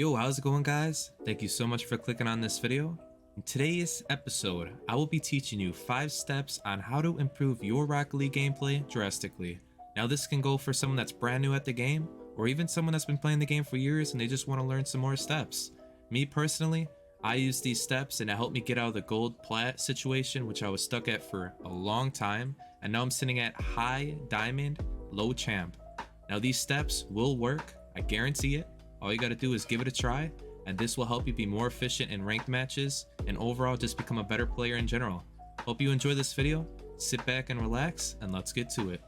Yo, how's it going, guys? Thank you so much for clicking on this video. In today's episode, I will be teaching you 5 steps on how to improve your Rocket League gameplay drastically. Now, this can go for someone that's brand new at the game, or even someone that's been playing the game for years and they just want to learn some more steps. Me personally, I use these steps and it helped me get out of the gold plat situation, which I was stuck at for a long time, and now I'm sitting at high diamond, low champ. Now, these steps will work, I guarantee it. All you gotta do is give it a try, and this will help you be more efficient in ranked matches and overall just become a better player in general. Hope you enjoy this video. Sit back and relax, and let's get to it.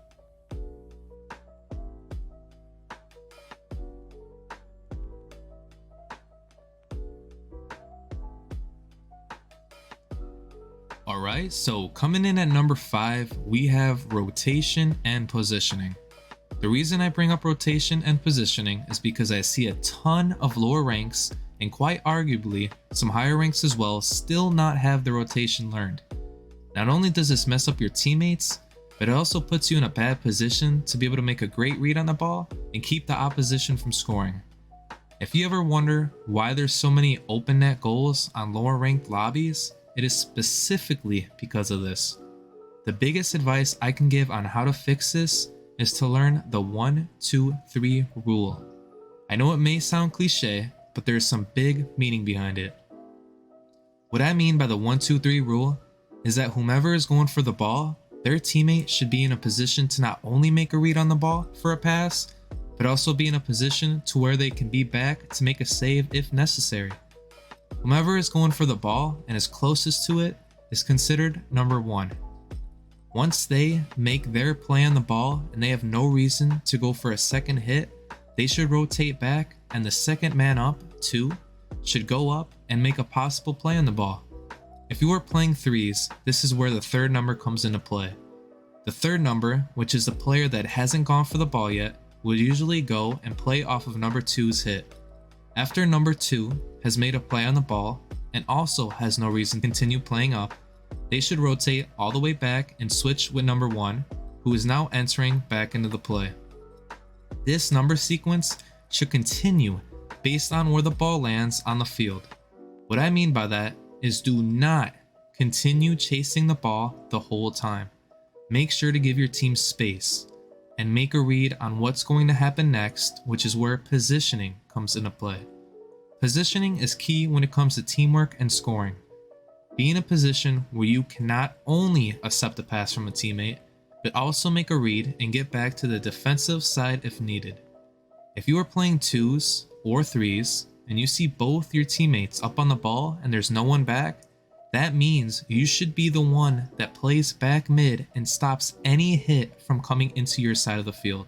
Alright, so coming in at number 5, we have rotation and positioning. The reason I bring up rotation and positioning is because I see a ton of lower ranks, and quite arguably some higher ranks as well, still not have the rotation learned. Not only does this mess up your teammates, but it also puts you in a bad position to be able to make a great read on the ball and keep the opposition from scoring. If you ever wonder why there's so many open net goals on lower ranked lobbies, it is specifically because of this. The biggest advice I can give on how to fix this is to learn the 1-2-3 rule. I know it may sound cliche, but there's some big meaning behind it. What I mean by the 1-2-3 rule is that whomever is going for the ball, their teammate should be in a position to not only make a read on the ball for a pass, but also be in a position to where they can be back to make a save if necessary. Whomever is going for the ball and is closest to it is considered number 1. Once they make their play on the ball and they have no reason to go for a second hit, they should rotate back, and the second man up, 2, should go up and make a possible play on the ball. If you are playing 3s, this is where the third number comes into play. The third number, which is the player that hasn't gone for the ball yet, will usually go and play off of number 2's hit. After number 2 has made a play on the ball and also has no reason to continue playing up, they should rotate all the way back and switch with number 1, who is now entering back into the play. This number sequence should continue based on where the ball lands on the field. What I mean by that is do not continue chasing the ball the whole time. Make sure to give your team space and make a read on what's going to happen next, which is where positioning comes into play. Positioning is key when it comes to teamwork and scoring. Be in a position where you can not only accept a pass from a teammate, but also make a read and get back to the defensive side if needed. If you are playing 2s or 3s and you see both your teammates up on the ball and there's no one back, that means you should be the one that plays back mid and stops any hit from coming into your side of the field.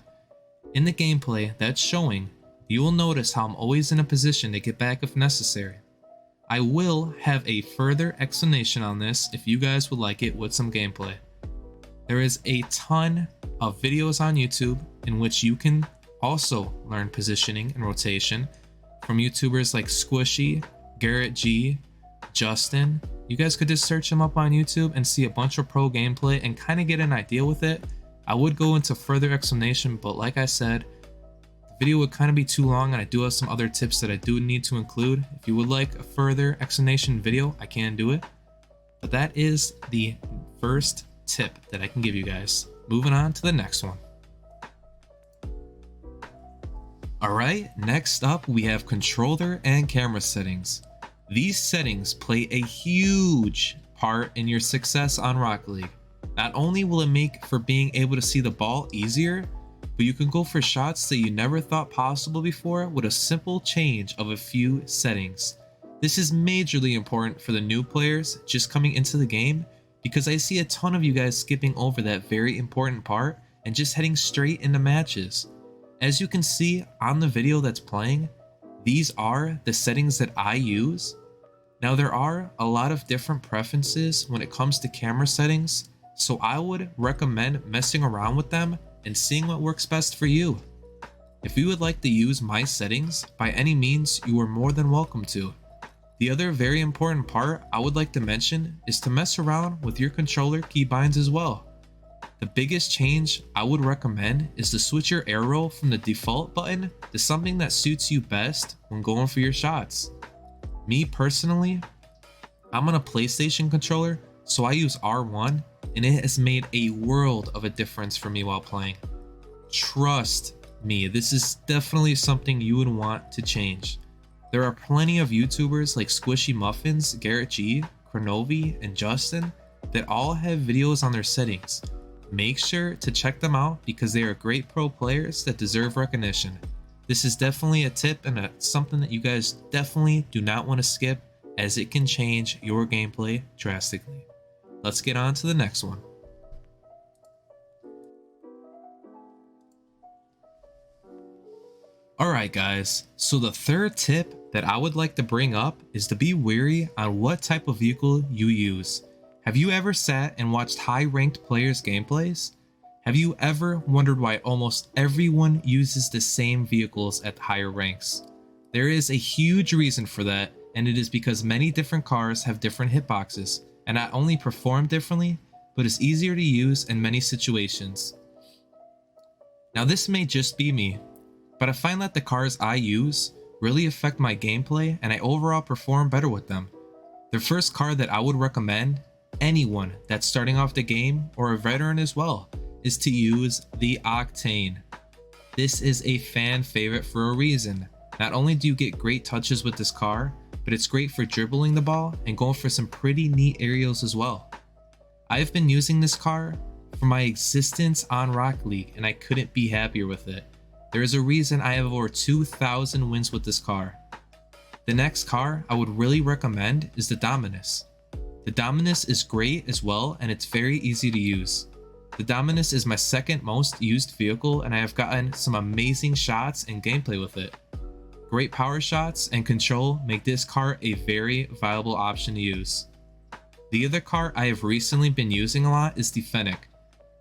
In the gameplay that's showing, you will notice how I'm always in a position to get back if necessary. I will have a further explanation on this if you guys would like it with some gameplay. There is a ton of videos on YouTube in which you can also learn positioning and rotation from YouTubers like Squishy, Garrett G, Justin. You guys could just search them up on YouTube and see a bunch of pro gameplay and kind of get an idea with it. I would go into further explanation, but like I said, video would kind of be too long and I do have some other tips that I do need to include. If you would like a further explanation video, I can do it. But that is the first tip that I can give you guys. Moving on to the next one. Alright, next up we have controller and camera settings. These settings play a huge part in your success on Rocket League. Not only will it make for being able to see the ball easier, but you can go for shots that you never thought possible before with a simple change of a few settings. This is majorly important for the new players just coming into the game, because I see a ton of you guys skipping over that very important part and just heading straight into matches. As you can see on the video that's playing, these are the settings that I use. Now, there are a lot of different preferences when it comes to camera settings, so I would recommend messing around with them and seeing what works best for you. If you would like to use my settings, by any means, you are more than welcome to. The other very important part I would like to mention is to mess around with your controller keybinds as well. The biggest change I would recommend is to switch your air roll from the default button to something that suits you best when going for your shots. Me personally, I'm on a PlayStation controller, so I use R1, and it has made a world of a difference for me while playing. Trust me, this is definitely something you would want to change. There are plenty of YouTubers like Squishy Muffins, Garrett G, Cronovi, and Justin that all have videos on their settings. Make sure to check them out because they are great pro players that deserve recognition. This is definitely a tip and something that you guys definitely do not want to skip, as it can change your gameplay drastically. Let's get on to the next one. Alright guys, so the third tip that I would like to bring up is to be wary on what type of vehicle you use. Have you ever sat and watched high-ranked players' gameplays? Have you ever wondered why almost everyone uses the same vehicles at higher ranks? There is a huge reason for that, and it is because many different cars have different hitboxes, and not only perform differently, but is easier to use in many situations. Now this may just be me, but I find that the cars I use really affect my gameplay and I overall perform better with them. The first car that I would recommend anyone that's starting off the game, or a veteran as well, is to use the Octane. This is a fan favorite for a reason. Not only do you get great touches with this car, but it's great for dribbling the ball and going for some pretty neat aerials as well. I've been using this car for my existence on Rocket League and I couldn't be happier with it. There is a reason I have over 2,000 wins with this car. The next car I would really recommend is the Dominus. The Dominus is great as well, and it's very easy to use. The Dominus is my second most used vehicle, and I have gotten some amazing shots and gameplay with it. Great power shots and control make this car a very viable option to use. The other car I have recently been using a lot is the Fennec.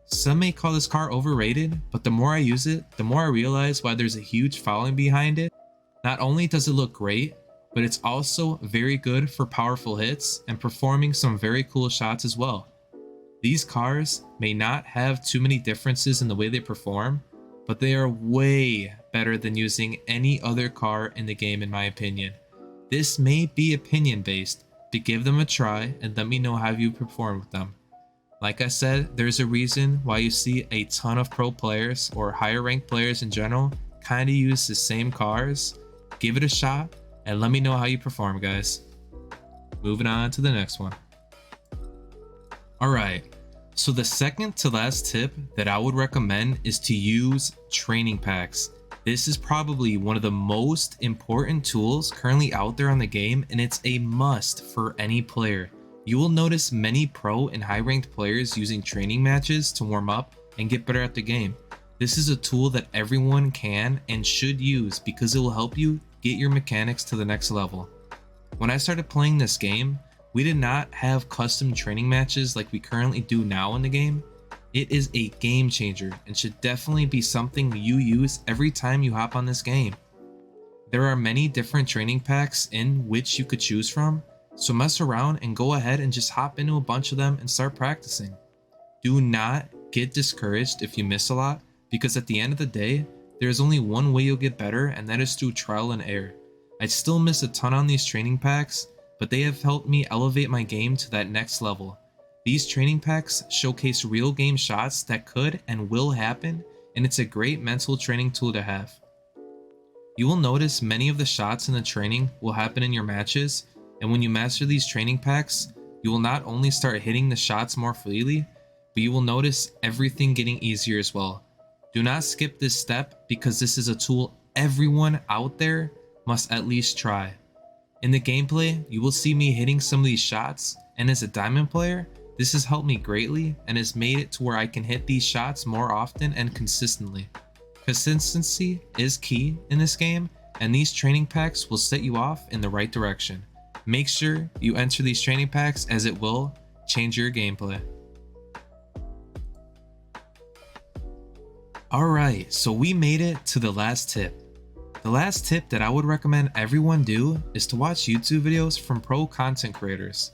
Some may call this car overrated, but the more I use it, the more I realize why there's a huge following behind it. Not only does it look great, but it's also very good for powerful hits and performing some very cool shots as well. These cars may not have too many differences in the way they perform, but they are way better than using any other car in the game in my opinion. This may be opinion based, but give them a try and let me know how you perform with them. Like I said, there's a reason why you see a ton of pro players or higher ranked players in general kind of use the same cars. Give it a shot and let me know how you perform, guys. Moving on to the next one. Alright, so the second to last tip that I would recommend is to use training packs. This is probably one of the most important tools currently out there on the game, and it's a must for any player. You will notice many pro and high ranked players using training matches to warm up and get better at the game. This is a tool that everyone can and should use because it will help you get your mechanics to the next level. When I started playing this game, we did not have custom training matches like we currently do now in the game. It is a game changer and should definitely be something you use every time you hop on this game. There are many different training packs in which you could choose from, so mess around and go ahead and just hop into a bunch of them and start practicing. Do not get discouraged if you miss a lot, because at the end of the day, there is only one way you'll get better, and that is through trial and error. I still miss a ton on these training packs, but they have helped me elevate my game to that next level. These training packs showcase real game shots that could and will happen, and it's a great mental training tool to have. You will notice many of the shots in the training will happen in your matches, and when you master these training packs, you will not only start hitting the shots more freely, but you will notice everything getting easier as well. Do not skip this step because this is a tool everyone out there must at least try. In the gameplay, you will see me hitting some of these shots, and as a diamond player, this has helped me greatly and has made it to where I can hit these shots more often and consistently. Consistency is key in this game, and these training packs will set you off in the right direction. Make sure you enter these training packs as it will change your gameplay. Alright, so we made it to the last tip. The last tip that I would recommend everyone do is to watch YouTube videos from pro content creators.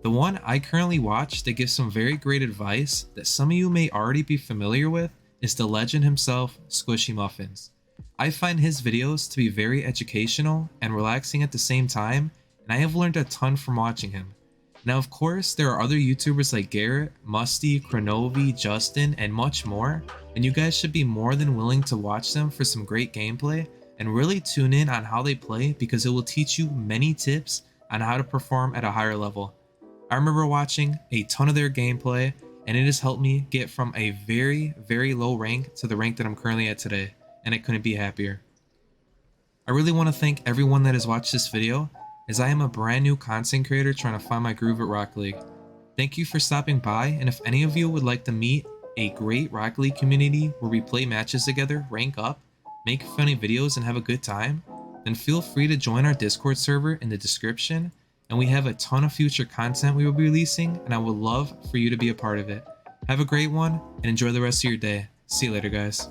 The one I currently watch that gives some very great advice that some of you may already be familiar with is the legend himself, Squishy Muffins. I find his videos to be very educational and relaxing at the same time, and I have learned a ton from watching him. Now of course, there are other YouTubers like Garrett, Musty, Chronovi, Justin, and much more, and you guys should be more than willing to watch them for some great gameplay and really tune in on how they play because it will teach you many tips on how to perform at a higher level. I remember watching a ton of their gameplay and it has helped me get from a very, very low rank to the rank that I'm currently at today, and I couldn't be happier. I really want to thank everyone that has watched this video, as I am a brand new content creator trying to find my groove at Rocket League. Thank you for stopping by, and if any of you would like to meet a great Rocket League community where we play matches together, rank up, make funny videos, and have a good time, then feel free to join our Discord server in the description, and we have a ton of future content we will be releasing, and I would love for you to be a part of it. Have a great one, and enjoy the rest of your day. See you later, guys.